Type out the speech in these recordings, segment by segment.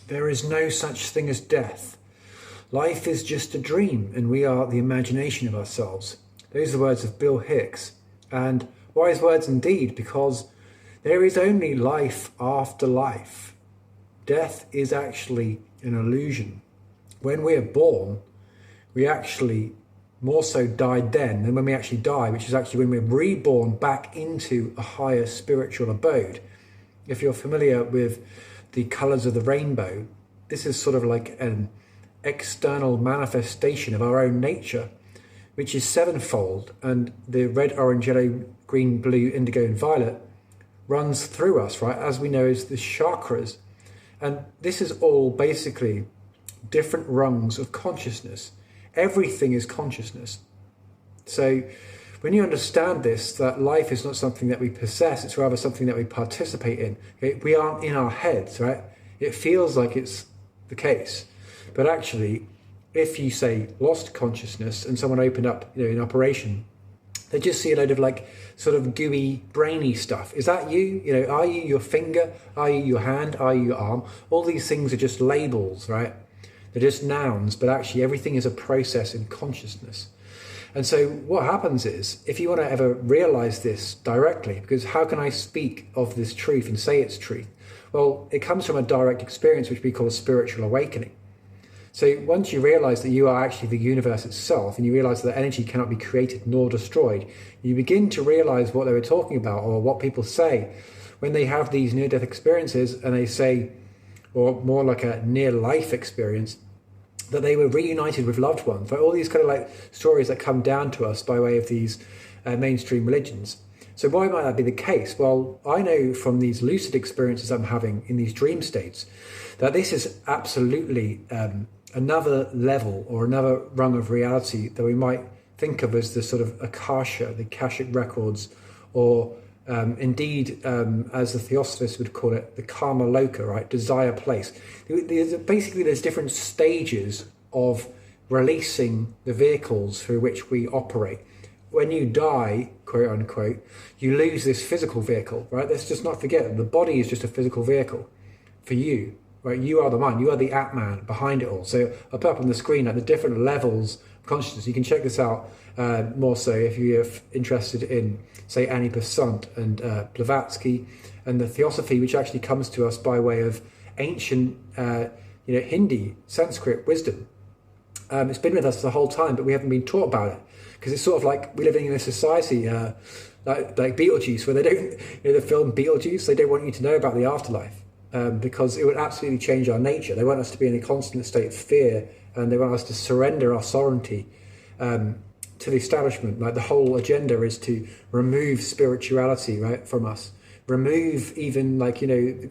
There is no such thing as death. Life is just a dream, and we are the imagination of ourselves. Those are the words of Bill Hicks. And wise words indeed, because there is only life after life. Death is actually an illusion. When we are born, we actually more so died then than when we actually die, which is actually when we're reborn back into a higher spiritual abode. If you're familiar with the colours of the rainbow, this is sort of like an external manifestation of our own nature, which is sevenfold, and the red, orange, yellow, green, blue, indigo and violet runs through us, right, as we know as the chakras. And this is all basically different rungs of consciousness. Everything is consciousness. So when you understand this, that life is not something that we possess, it's rather something that we participate in. Okay? We aren't in our heads, right? It feels like it's the case. But actually, if you say lost consciousness and someone opened up, an operation, they just see a load of like sort of gooey, brainy stuff. Is that you? Are you your finger? Are you your hand? Are you your arm? All these things are just labels, right? They're just nouns, but actually everything is a process in consciousness. And so what happens is, if you want to ever realize this directly, because how can I speak of this truth and say it's truth? Well, it comes from a direct experience, which we call a spiritual awakening. So once you realize that you are actually the universe itself, and you realize that energy cannot be created nor destroyed, you begin to realize what they were talking about, or what people say when they have these near-death experiences, and they say, or more like a near-life experience, that they were reunited with loved ones. Like all these kind of like stories that come down to us by way of these mainstream religions. So why might that be the case? Well, I know from these lucid experiences I'm having in these dream states that this is absolutely another level or another rung of reality that we might think of as the sort of Akasha, the Akashic records, or indeed, as the Theosophists would call it, the Karma Loka, right? Desire place. Basically, there's different stages of releasing the vehicles through which we operate. When you die, quote unquote, you lose this physical vehicle, right? Let's just not forget that the body is just a physical vehicle for you, right? You are the mind, you are the Atman behind it all. So I'll put up on the screen like the different levels of consciousness. You can check this out more so if you're interested in, say, Annie Besant and Blavatsky and the Theosophy, which actually comes to us by way of ancient, Hindi, Sanskrit wisdom. It's been with us the whole time, but we haven't been taught about it because it's sort of like we're living in a society like Beetlejuice, where they don't, the film Beetlejuice, they don't want you to know about the afterlife because it would absolutely change our nature. They want us to be in a constant state of fear, and they want us to surrender our sovereignty to the establishment. Like the whole agenda is to remove spirituality, right, from us. Remove even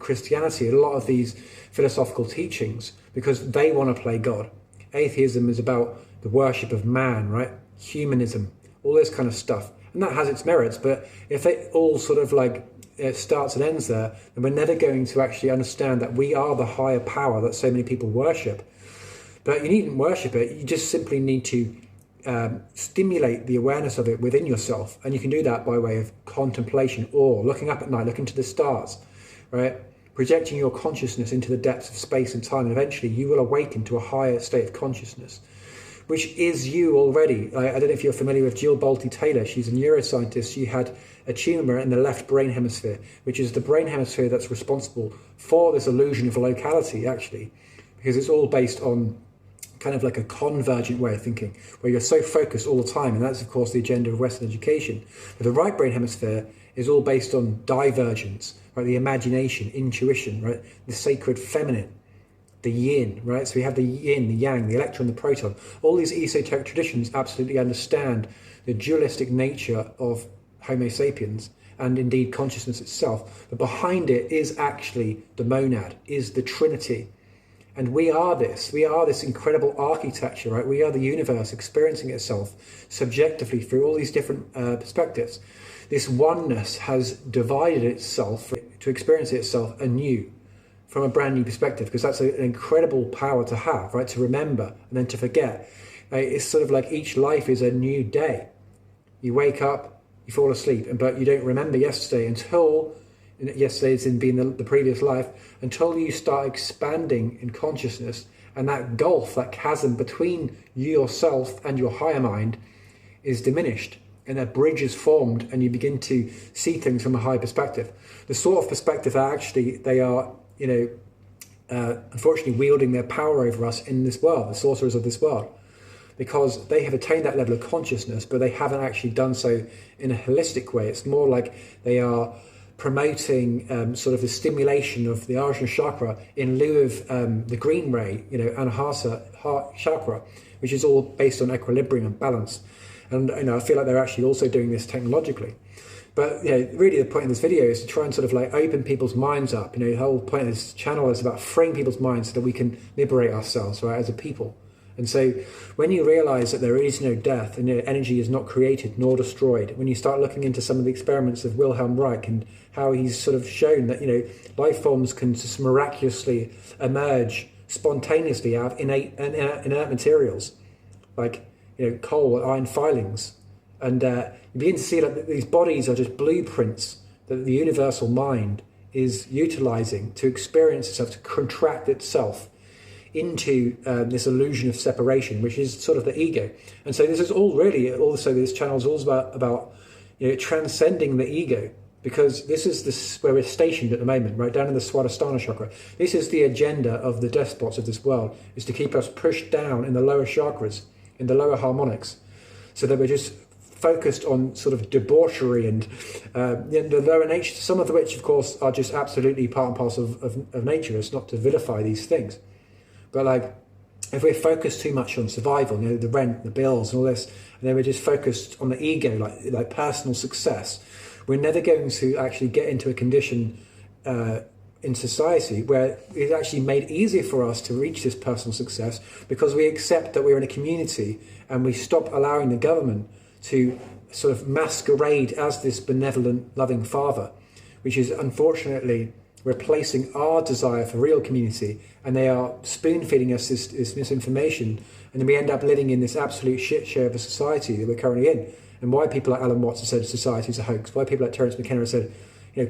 Christianity, a lot of these philosophical teachings, because they want to play God. Atheism is about the worship of man, right? Humanism, all this kind of stuff. And that has its merits, but if it all sort of it starts and ends there, then we're never going to actually understand that we are the higher power that so many people worship. But you needn't worship it, you just simply need to stimulate the awareness of it within yourself, and you can do that by way of contemplation or looking up at night, looking to the stars, right? Projecting your consciousness into the depths of space and time, and eventually you will awaken to a higher state of consciousness, which is you already. I don't know if you're familiar with Jill Bolte Taylor. She's a neuroscientist. She had a tumour in the left brain hemisphere, which is the brain hemisphere that's responsible for this illusion of locality, actually, because it's all based on kind of like a convergent way of thinking, where you're so focused all the time, and that's of course the agenda of Western education. But the right brain hemisphere is all based on divergence, right? The imagination, intuition, right? The sacred feminine, the yin, right? So we have the yin, the yang, the electron, the proton. All these esoteric traditions absolutely understand the dualistic nature of Homo sapiens and indeed consciousness itself. But behind it is actually the monad, is the Trinity. And we are this incredible architecture, right? We are the universe experiencing itself subjectively through all these different perspectives. This oneness has divided itself to experience itself anew from a brand new perspective, because that's an incredible power to have, right? To remember and then to forget. It's sort of like each life is a new day. You wake up, you fall asleep, but you don't remember yesterday until yesterday's in being the previous life, until you start expanding in consciousness, and that gulf, that chasm between yourself and your higher mind is diminished, and a bridge is formed, and you begin to see things from a higher perspective. The sort of perspective that actually they are, unfortunately wielding their power over us in this world, the sorcerers of this world, because they have attained that level of consciousness, but they haven't actually done so in a holistic way. It's more like they are promoting sort of the stimulation of the Ajna chakra in lieu of the green ray, Anahata chakra, which is all based on equilibrium and balance. And I feel like they're actually also doing this technologically. But really the point of this video is to try and sort of like open people's minds up. The whole point of this channel is about freeing people's minds so that we can liberate ourselves, right, as a people. And so when you realize that there is no death and energy is not created nor destroyed, when you start looking into some of the experiments of Wilhelm Reich and how he's sort of shown that, life forms can just miraculously emerge spontaneously out of inert materials, like, coal, iron filings. And you begin to see that these bodies are just blueprints that the universal mind is utilizing to experience itself, to contract itself into this illusion of separation, which is sort of the ego. And so this is all really, also this channel is all about transcending the ego, because this is where we're stationed at the moment, right down in the Swadhisthana chakra. This is the agenda of the despots of this world, is to keep us pushed down in the lower chakras, in the lower harmonics, so that we're just focused on sort of debauchery and the lower nature, some of which, of course, are just absolutely part and parcel of nature. It's not to vilify these things. But like, if we're focused too much on survival, the rent, the bills and all this, and then we're just focused on the ego, like personal success, we're never going to actually get into a condition in society where it's actually made easier for us to reach this personal success, because we accept that we're in a community and we stop allowing the government to sort of masquerade as this benevolent, loving father, which is unfortunately replacing our desire for real community, and they are spoon-feeding us this misinformation, and then we end up living in this absolute shit show of a society that we're currently in. And why people like Alan Watts have said society is a hoax, why people like Terence McKenna have said,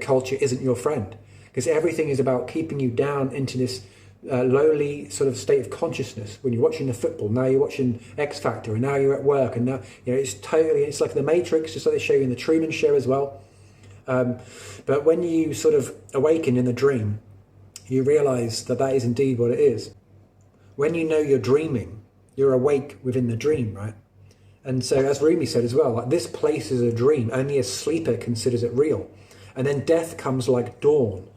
culture isn't your friend, because everything is about keeping you down into this lowly sort of state of consciousness. When you're watching the football, now you're watching X Factor, and now you're at work, and now it's like the Matrix, just like they show you in the Truman Show as well. But when you sort of awaken in the dream, you realize that is indeed what it is. When you know you're dreaming, you're awake within the dream, right? And so, as Rumi said as well, like, this place is a dream, only a sleeper considers it real. And then death comes like dawn,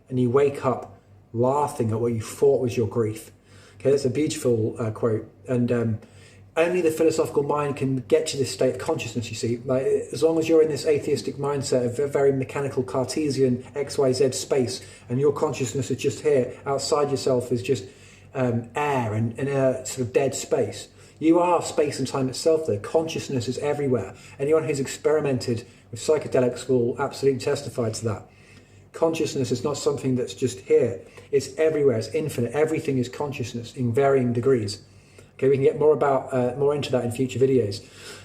and you wake up laughing at what you thought was your grief. Okay, that's a beautiful quote. And only the philosophical mind can get to this state of consciousness, you see. Like, as long as you're in this atheistic mindset of a very mechanical Cartesian XYZ space, and your consciousness is just here, outside yourself is just air and a sort of dead space. You are space and time itself, though. Consciousness is everywhere. Anyone who's experimented with psychedelics will absolutely testify to that. Consciousness is not something that's just here. It's everywhere. It's infinite. Everything is consciousness in varying degrees. Okay, we can get more into that in future videos,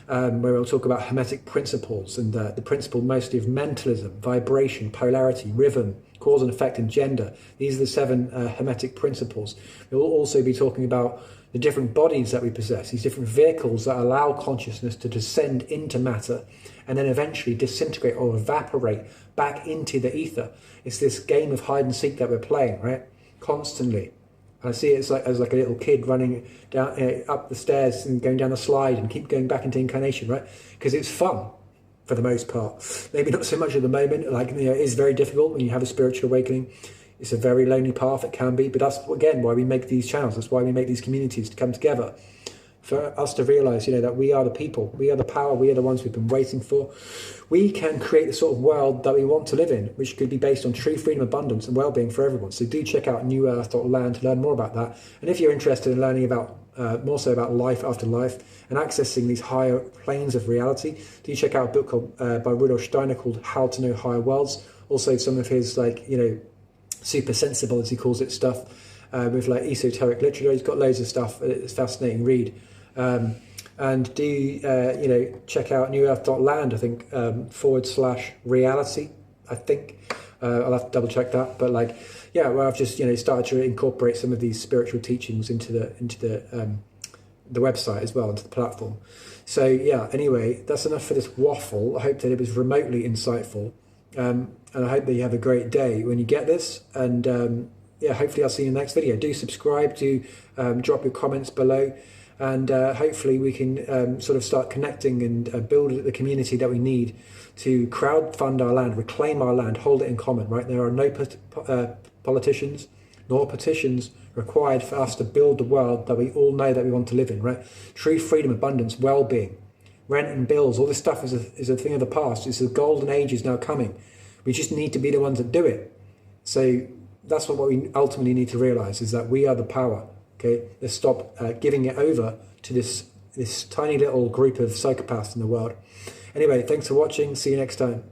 where we'll talk about hermetic principles and the principle mostly of mentalism, vibration, polarity, rhythm, cause and effect, and gender. These are the 7 hermetic principles. We'll also be talking about the different bodies that we possess, these different vehicles that allow consciousness to descend into matter and then eventually disintegrate or evaporate back into the ether. It's this game of hide and seek that we're playing, right? Constantly. I see it as like a little kid running down up the stairs and going down the slide and keep going back into incarnation, right? Because it's fun for the most part. Maybe not so much at the moment. Like, it is very difficult when you have a spiritual awakening. It's a very lonely path, it can be, but that's again why we make these channels. That's why we make these communities, to come together, for us to realize, that we are the people, we are the power, we are the ones we've been waiting for. We can create the sort of world that we want to live in, which could be based on true freedom, abundance and well-being for everyone. So do check out newearth.land to learn more about that. And if you're interested in learning about more so about life after life and accessing these higher planes of reality, do check out a book called, by Rudolf Steiner, called How to Know Higher Worlds. Also some of his super sensible, as he calls it, stuff with like esoteric literature. He's got loads of stuff. It's a fascinating read. And do check out newearth.land, I think, /reality, I think. I'll have to double check that, but like, yeah, where I've just started to incorporate some of these spiritual teachings into the website as well, into the platform. So yeah, anyway, that's enough for this waffle. I hope that it was remotely insightful, and I hope that you have a great day when you get this. And yeah, hopefully I'll see you in the next video. Do subscribe, do drop your comments below, and hopefully we can sort of start connecting and build the community that we need to crowdfund our land, reclaim our land, hold it in common, right? There are no politicians nor petitions required for us to build the world that we all know that we want to live in, right? True freedom, abundance, well-being, rent and bills, all this stuff is a thing of the past. It's the golden age is now coming. We just need to be the ones that do it. So that's what we ultimately need to realize, is that we are the power. Okay, let's stop giving it over to this tiny little group of psychopaths in the world. Anyway, thanks for watching. See you next time.